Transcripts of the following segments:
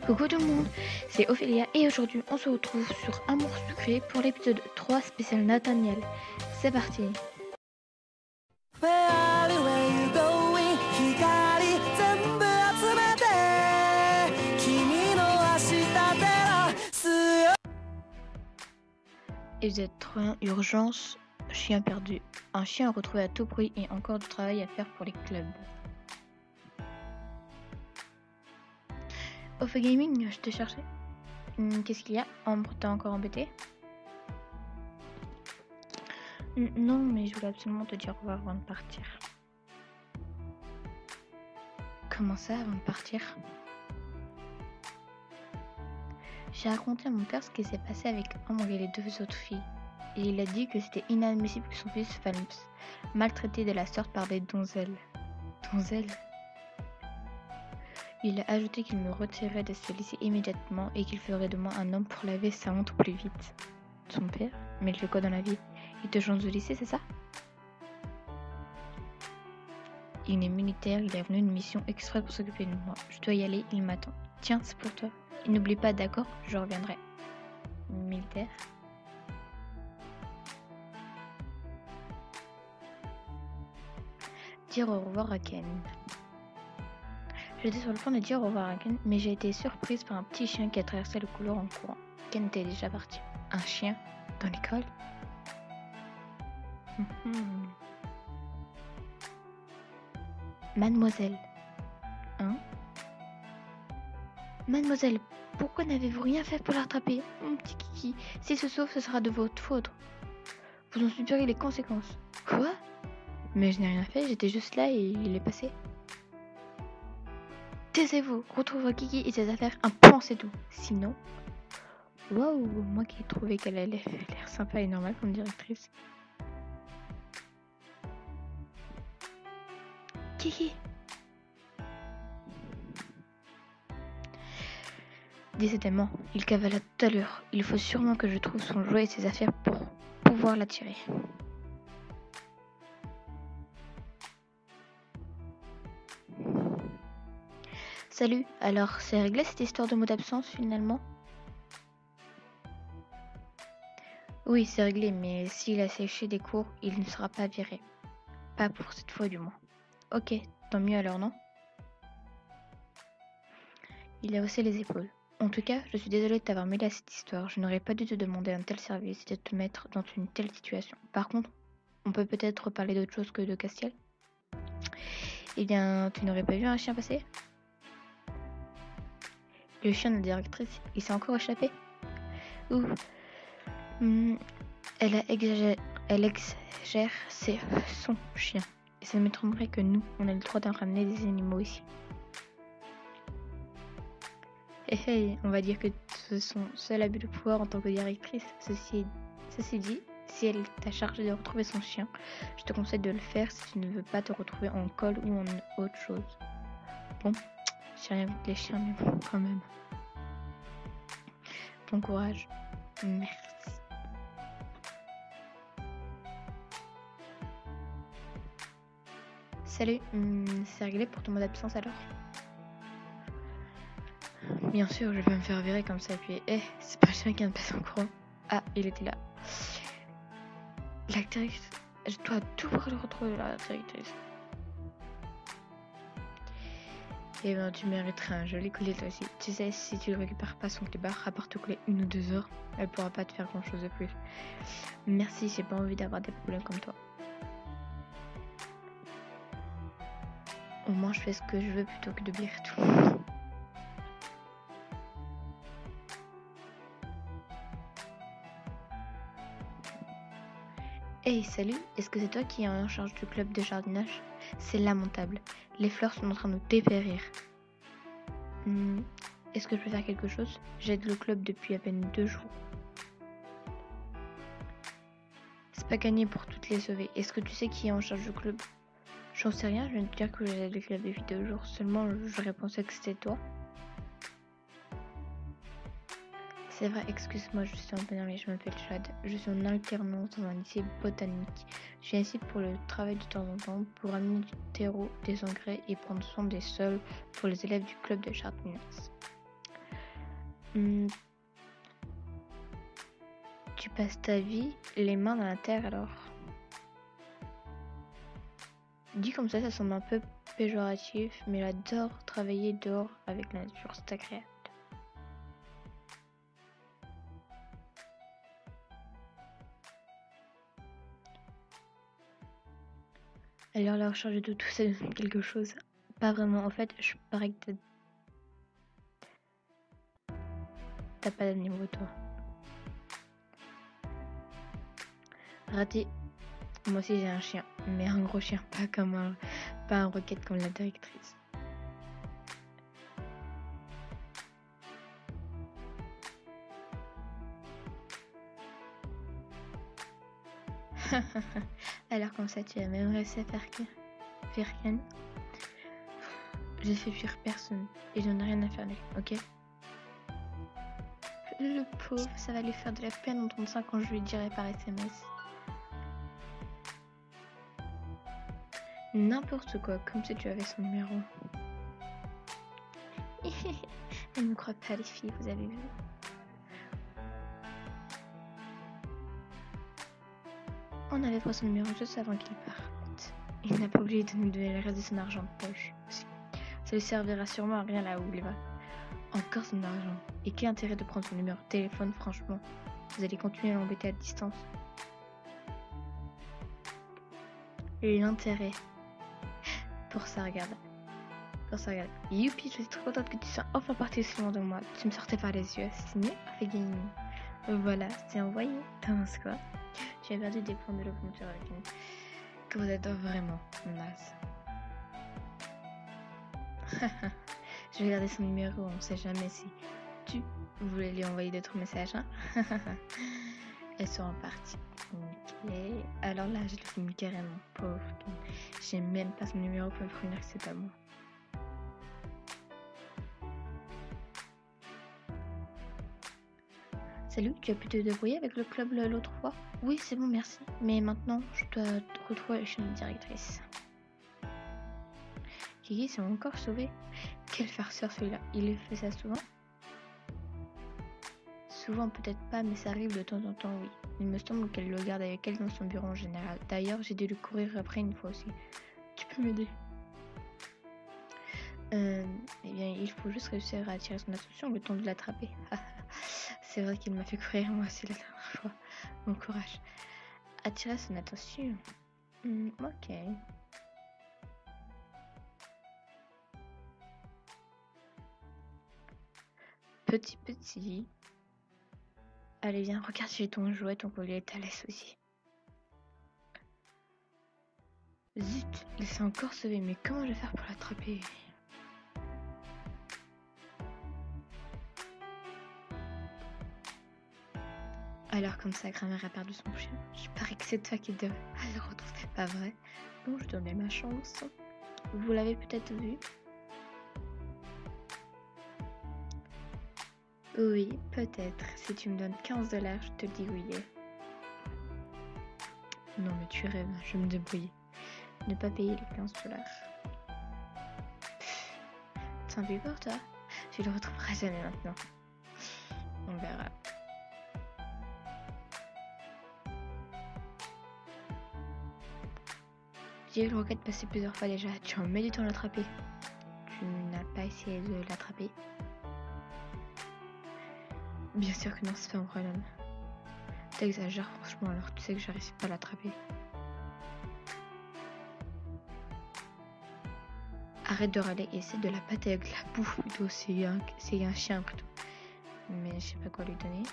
Coucou tout le monde, c'est Ophélia et aujourd'hui on se retrouve sur Amour Sucré pour l'épisode 3 spécial Nathaniel. C'est parti. Épisode 3, urgence, chien perdu. Un chien retrouvé à tout prix et encore du travail à faire pour les clubs. Off Gaming, je te cherchais. Qu'est-ce qu'il y a? Ambre, t'as encore embêté? Non, mais je voulais absolument te dire au revoir avant de partir. Comment ça, avant de partir? J'ai raconté à mon père ce qui s'est passé avec Ambre et les deux autres filles. Et il a dit que c'était inadmissible que son fils fasse maltraité de la sorte par des donzelles. Donzelles? Il a ajouté qu'il me retirerait de ce lycée immédiatement et qu'il ferait de moi un homme pour laver sa honte plus vite. Son père? Mais il fait quoi dans la vie? Il te change de lycée, c'est ça? Il est militaire, il est revenu d'une mission exprès pour s'occuper de moi. Je dois y aller, il m'attend. Tiens, c'est pour toi. Et n'oublie pas, d'accord? Je reviendrai. Militaire? Dire au revoir à Ken. J'étais sur le point de dire au revoir à Ken, mais j'ai été surprise par un petit chien qui a traversé le couloir en courant. Ken était déjà parti. Un chien? Dans l'école? Mademoiselle. Hein? Mademoiselle, pourquoi n'avez-vous rien fait pour l'attraper? Mon petit kiki, s'il se sauve, ce sera de votre faute. Vous en subirez les conséquences. Quoi? Mais je n'ai rien fait, j'étais juste là et il est passé. Taisez-vous, retrouvez Kiki et ses affaires, un pan c'est tout. Sinon... Waouh, moi qui ai trouvé qu'elle avait l'air sympa et normale comme directrice. Kiki! Décidément, il cavala tout à l'heure. Il faut sûrement que je trouve son jouet et ses affaires pour pouvoir l'attirer. Salut, alors c'est réglé cette histoire de mot d'absence finalement? Oui, c'est réglé, mais s'il a séché des cours, il ne sera pas viré. Pas pour cette fois du moins. Ok, tant mieux alors, non? Il a haussé les épaules. En tout cas, je suis désolée de t'avoir mêlé à cette histoire. Je n'aurais pas dû te demander un tel service et de te mettre dans une telle situation. Par contre, on peut peut-être parler d'autre chose que de Castiel? Eh bien, tu n'aurais pas vu un chien passer? Le chien de la directrice, il s'est encore échappé? Ouh. Elle exagère, c'est son chien. Et ça m'étonnerait que nous, on ait le droit d'en ramener des animaux ici. Hey, on va dire que c'est son seul abus de pouvoir en tant que directrice. Ceci dit, si elle t'a chargé de retrouver son chien, je te conseille de le faire si tu ne veux pas te retrouver en colle ou en autre chose. Bon, j'ai rien contre les chiens, mais bon, quand même. Bon courage. Merci. Salut, c'est réglé pour ton mot d'absence alors? Bien sûr, je vais me faire virer comme ça, et puis, c'est pas le chien qui vient de passer en courant. Ah, il était là. L'actrice, je dois tout pour le retrouver, la directrice. Eh ben, tu mériterais un joli collier toi aussi. Tu sais, si tu le récupères pas son clébard, à part te coller 1 ou 2 heures, elle pourra pas te faire grand chose de plus. Merci, j'ai pas envie d'avoir des problèmes comme toi. Au moins, je fais ce que je veux plutôt que de virer tout. Hey, salut, est-ce que c'est toi qui es en charge du club de jardinage? C'est lamentable, les fleurs sont en train de dépérir. Est-ce que je peux faire quelque chose? J'aide le club depuis à peine 2 jours. C'est pas gagné pour toutes les sauver. Est-ce que tu sais qui est en charge du club? J'en sais rien, je viens de te dire que j'aide le club depuis 2 jours. Seulement, j'aurais pensé que c'était toi. C'est vrai, excuse-moi, je suis un peu énervée, je m'appelle Chad. Je suis en alternance dans un lycée botanique. Je viens ici pour le travail de temps en temps, pour amener du terreau, des engrais et prendre soin des sols pour les élèves du club de jardinage. Hmm, tu passes ta vie les mains dans la terre alors. Dit comme ça semble un peu péjoratif, mais j'adore travailler dehors avec la nature, c'est agréable. Alors la recherche de tout ça donne quelque chose. Pas vraiment, en fait, je parie que t'as pas d'animaux toi. Raté. Moi aussi j'ai un chien, mais un gros chien, pas un roquette comme la directrice. Alors comme ça tu as même réussi à faire Ken. J'ai fait fuir personne et j'en ai rien à faire d'elle, ok? Le pauvre, ça va lui faire de la peine d'entendre ça quand je lui dirai par SMS. N'importe quoi, comme si tu avais son numéro. Elle ne croit pas les filles, vous avez vu? On avait pris son numéro juste avant qu'il parte. Il n'a pas oublié de nous donner le reste de son argent de poche. Ça lui servira sûrement à rien là où il va. Encore son argent. Et quel intérêt de prendre son numéro de téléphone, franchement? Vous allez continuer à l'embêter à distance. Et l'intérêt. Pour ça, regarde. Youpi, je suis trop contente que tu sois enfin parti aussi loin de moi. Tu me sortais par les yeux. Signé, fait gagner. Voilà, c'est envoyé. T'avances quoi? Tu as perdu des points de locomoteur avec une... Que vous êtes vraiment naze. Je vais garder son numéro, on sait jamais si tu voulais lui envoyer d'autres messages. Hein. Elles sont parties. Ok. Alors là, je le filme carrément. Pauvre. J'ai même pas son numéro pour me prévenir que c'est pas moi. Salut, tu as pu te débrouiller avec le club l'autre fois? Oui, c'est bon, merci. Mais maintenant, je dois te retrouver chez notre directrice. Kiki s'est encore sauvé. Quel farceur celui-là. Il fait ça souvent? Souvent peut-être pas, mais ça arrive de temps en temps, oui. Il me semble qu'elle le garde avec elle dans son bureau en général. D'ailleurs, j'ai dû lui courir après une fois aussi. Tu peux m'aider? Eh bien, il faut juste réussir à attirer son attention le temps de l'attraper. C'est vrai qu'il m'a fait courir moi aussi la dernière fois. Bon courage. Attirer son attention. Ok. Petit. Allez, viens, regarde chez ton jouet, ton collier est à l'aise aussi. Zut, il s'est encore sauvé, mais comment je vais faire pour l'attraper? Alors comme ça, grand-mère a perdu son chien. Je parie que c'est toi qui devais le retrouver, pas vrai? Bon, je donnais ma chance. Vous l'avez peut-être vu? Oui, peut-être. Si tu me donnes 15 $, je te dis oui. Non mais tu rêves, je vais me débrouiller. Ne pas payer les 15 $. Tant pis pour toi. Tu le retrouveras jamais maintenant. On verra. J'ai vu le roquette passer plusieurs fois déjà. Tu en mets du temps à l'attraper. Tu n'as pas essayé de l'attraper? Bien sûr que non, c'est pas mon problème. T'exagères franchement, alors tu sais que j'arrive pas à l'attraper. Arrête de râler et essaie de la pâter avec la bouffe plutôt. C'est un chien plutôt. Mais je sais pas quoi lui donner.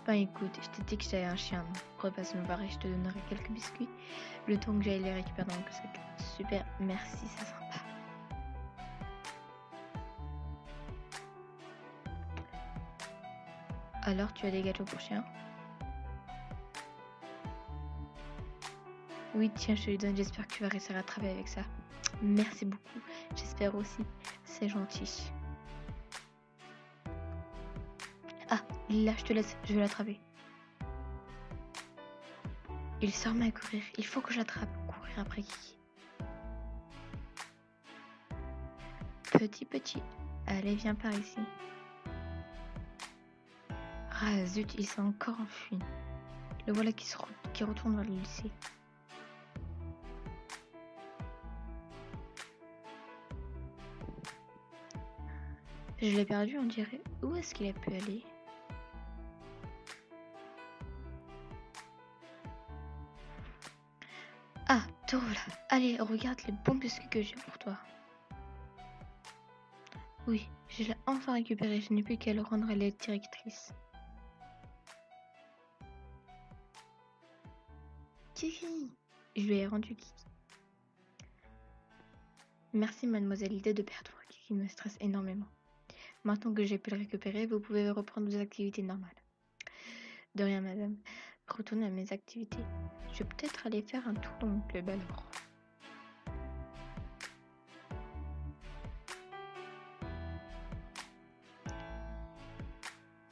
Ben écoute, je t'ai dit que j'avais un chien. Repasse me voir et je te donnerai quelques biscuits. Le temps que j'aille les récupérer dans le sac. Super, merci, c'est sympa. Alors, tu as des gâteaux pour chien? Oui, tiens, je te les donne. J'espère que tu vas réussir à travailler avec ça. Merci beaucoup. J'espère aussi. C'est gentil. Ah, là, je te laisse. Je vais l'attraper. Il se remet à courir. Il faut que j'attrape. Courir après Kiki. Petit. Allez, viens par ici. Ah zut, il s'est encore enfui. Le voilà qui retourne vers le lycée. Je l'ai perdu, on dirait. Où est-ce qu'il a pu aller? Ah, te revoilà. Allez, regarde les bons biscuits que j'ai pour toi. Oui, je l'ai enfin récupéré. Je n'ai plus qu'à le rendre à la directrice. Kiki! Je lui ai rendu Kiki. Merci, mademoiselle Ida, de perdre. Kiki me stresse énormément. Maintenant que j'ai pu le récupérer, vous pouvez reprendre vos activités normales. De rien, madame. Retournez à mes activités. Je vais peut-être aller faire un tour dans mon club alors.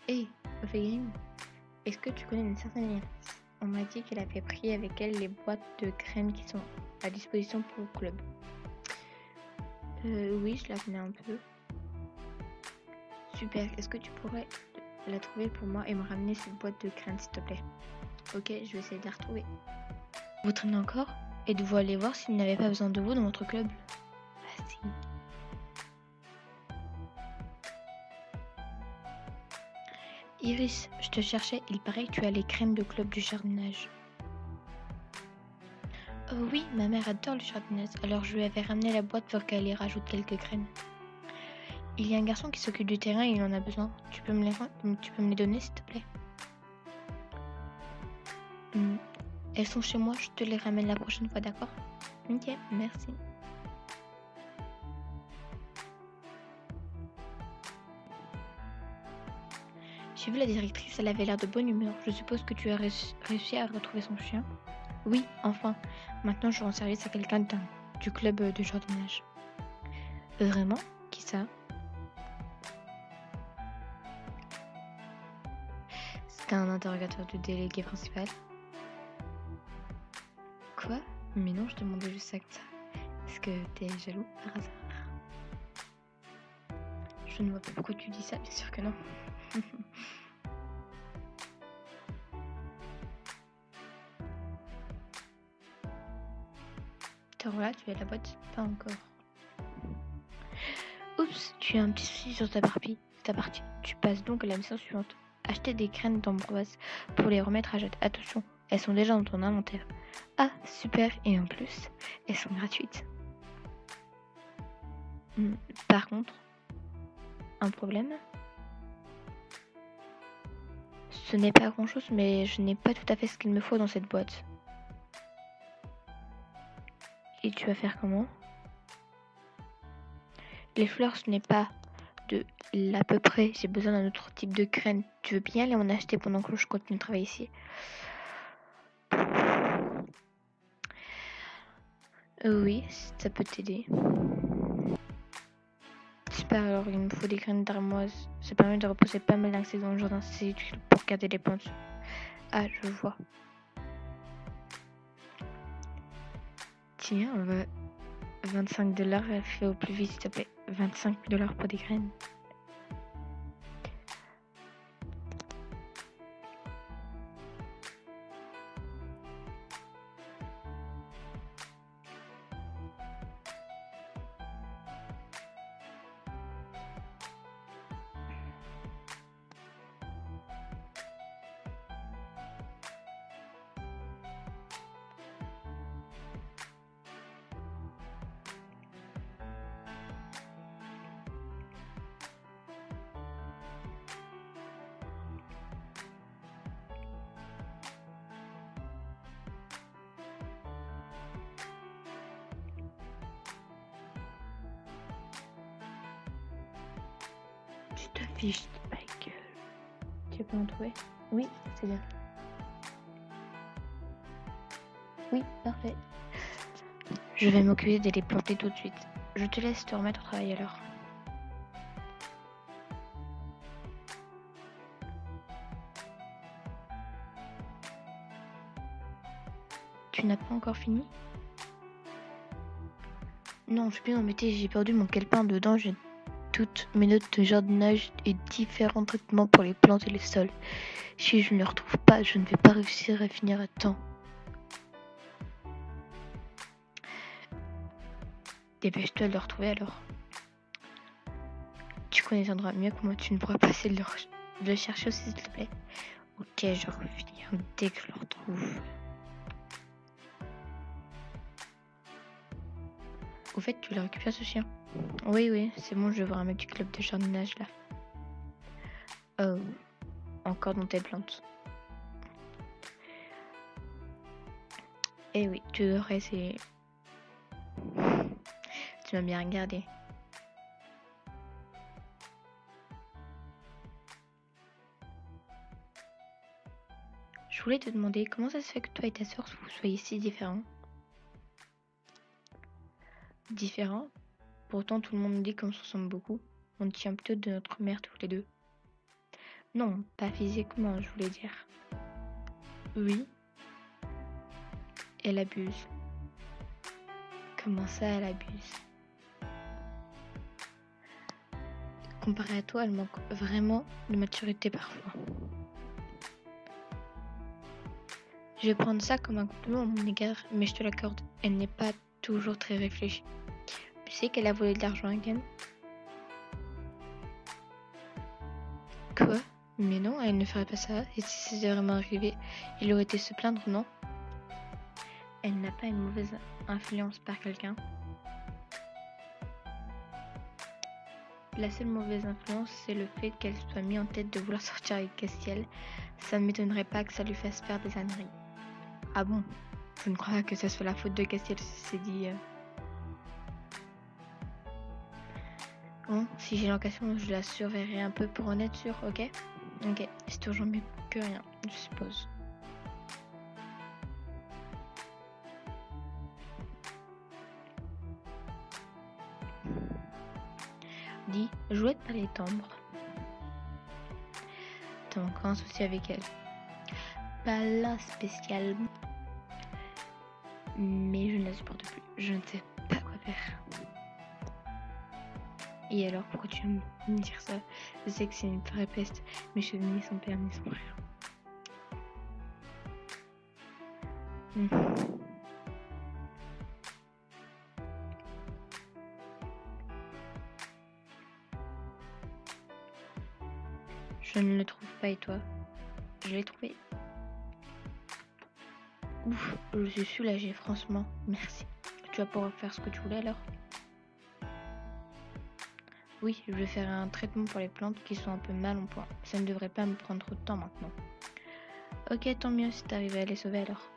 Hé, Ophéline, est-ce que tu connais une certaine Iris? On m'a dit qu'elle avait pris avec elle les boîtes de graines qui sont à disposition pour le club. Oui, je la connais un peu. Super, est-ce que tu pourrais la trouver pour moi et me ramener cette boîte de graines, s'il te plaît? Ok, je vais essayer de la retrouver. Vous traînez encore? Et de vous aller voir s'il n'avait pas besoin de vous dans votre club? Ah si. Iris, je te cherchais, il paraît que tu as les graines de club du jardinage. Oui, ma mère adore le jardinage, alors je lui avais ramené la boîte pour qu'elle y rajoute quelques graines. Il y a un garçon qui s'occupe du terrain et il en a besoin. Tu peux me les donner, s'il te plaît? Elles sont chez moi, je te les ramène la prochaine fois, d'accord? Ok, merci. J'ai vu la directrice, elle avait l'air de bonne humeur. Je suppose que tu as réussi à retrouver son chien? Oui, enfin. Maintenant, je rends service à quelqu'un du club de jardinage. Vraiment? Qui ça? C'est un interrogateur du délégué principal. Quoi? Mais non, je demandais juste ça. Est-ce que t'es jaloux par hasard? Je ne vois pas pourquoi tu dis ça, bien sûr que non. Te voilà, tu as la boîte? Pas encore. Oups, tu as un petit souci sur ta partie. Tu passes donc à la mission suivante. Acheter des graines d'ambroise pour les remettre à jeter. Attention, elles sont déjà dans ton inventaire. Ah, super, et en plus, elles sont gratuites. Par contre, un problème? Ce n'est pas grand-chose, mais je n'ai pas tout à fait ce qu'il me faut dans cette boîte. Et tu vas faire comment? Les fleurs, ce n'est pas de l'à peu près. J'ai besoin d'un autre type de graines. Tu veux bien aller en acheter pendant que je continue de travailler ici? Oui, ça peut t'aider. Super, alors il me faut des graines d'armoise. Ça permet de repousser pas mal d'insectes dans le jardin. C'est utile pour garder les plantes. Ah, je vois. Tiens, on va 25$, fais au plus vite s'il te plaît. 25$ pour des graines. Tu te fiches de ma gueule. Tu peux en trouver? Oui, c'est bien. Oui, parfait. Je vais m'occuper de les planter tout de suite. Je te laisse te remettre au travail alors. Tu n'as pas encore fini? Non, je suis bien embêtée, j'ai perdu mon calepin dedans. toutes mes notes de jardinage et différents traitements pour les plantes et les sols. Si je ne les retrouve pas, je ne vais pas réussir à finir à temps. Dépêche-toi de le retrouver alors. Tu connais les endroits mieux que moi, tu ne pourras pas essayer de le chercher aussi, s'il te plaît. Ok, je reviens dès que je le retrouve. Au fait, tu le récupères ce chien? Oui, c'est bon, je vais voir un mec du club de jardinage là. Oh, encore dans tes plantes. Eh oui, tu devrais essayer. Tu m'as bien regardé. Je voulais te demander comment ça se fait que toi et ta sœur vous soyez si différents. Différents? Pourtant tout le monde dit qu'on se ressemble beaucoup. On tient plutôt de notre mère tous les deux. Non, pas physiquement, je voulais dire. Oui. Elle abuse. Comment ça, elle abuse? Comparé à toi, elle manque vraiment de maturité parfois. Je vais prendre ça comme un compliment à mon égard, mais je te l'accorde, elle n'est pas toujours très réfléchie. Tu sais qu'elle a volé de l'argent à Ken? Quoi? Mais non, elle ne ferait pas ça. Et si c'était vraiment arrivé, il aurait été se plaindre, non? Elle n'a pas une mauvaise influence par quelqu'un. La seule mauvaise influence, c'est le fait qu'elle soit mise en tête de vouloir sortir avec Castiel. Ça ne m'étonnerait pas que ça lui fasse faire des âneries. Ah bon? Je ne crois pas que ça soit la faute de Castiel, c'est dit. Bon, si j'ai l'occasion, je la surveillerai un peu pour en être sûre, ok? Ok, c'est toujours mieux que rien, je suppose. Dis, jouette pas les tendres. T'as encore un souci avec elle? Pas là spécialement. Mais je ne la supporte plus. Je ne sais pas quoi faire. Et alors, pourquoi tu veux me dire ça? Je sais que c'est une vraie peste, mais je ni son père ni son frère. Je ne le trouve pas, et toi? Je l'ai trouvé. Ouf, je suis soulagée, franchement. Merci. Tu vas pouvoir faire ce que tu voulais alors? Oui, je vais faire un traitement pour les plantes qui sont un peu mal en point. Ça ne devrait pas me prendre trop de temps maintenant. Ok, tant mieux si t'arrives à les sauver alors.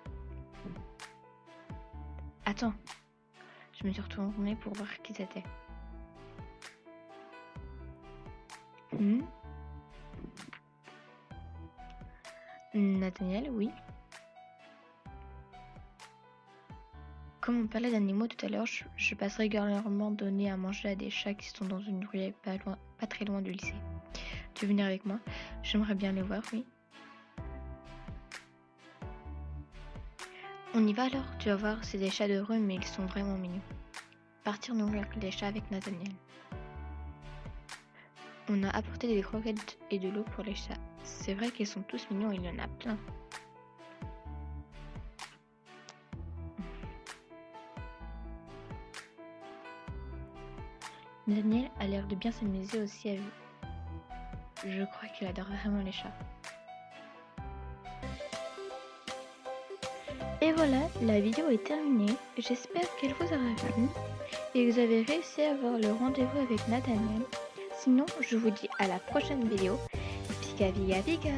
Attends. Je me suis retournée pour voir qui c'était. Nathaniel, oui. Comme on parlait d'animaux tout à l'heure, je passe régulièrement donner à manger à des chats qui sont dans une ruelle pas très loin du lycée. Tu veux venir avec moi? J'aimerais bien les voir, oui. On y va alors? Tu vas voir, c'est des chats de rue, mais ils sont vraiment mignons. Partir nourrir les chats avec Nathaniel. On a apporté des croquettes et de l'eau pour les chats. C'est vrai qu'ils sont tous mignons, il y en a plein. Nathaniel a l'air de bien s'amuser aussi à vous. Je crois qu'il adore vraiment les chats. Et voilà, la vidéo est terminée. J'espère qu'elle vous aura plu et que vous avez réussi à avoir le rendez-vous avec Nathaniel. Sinon, je vous dis à la prochaine vidéo. Pika Viga Viga!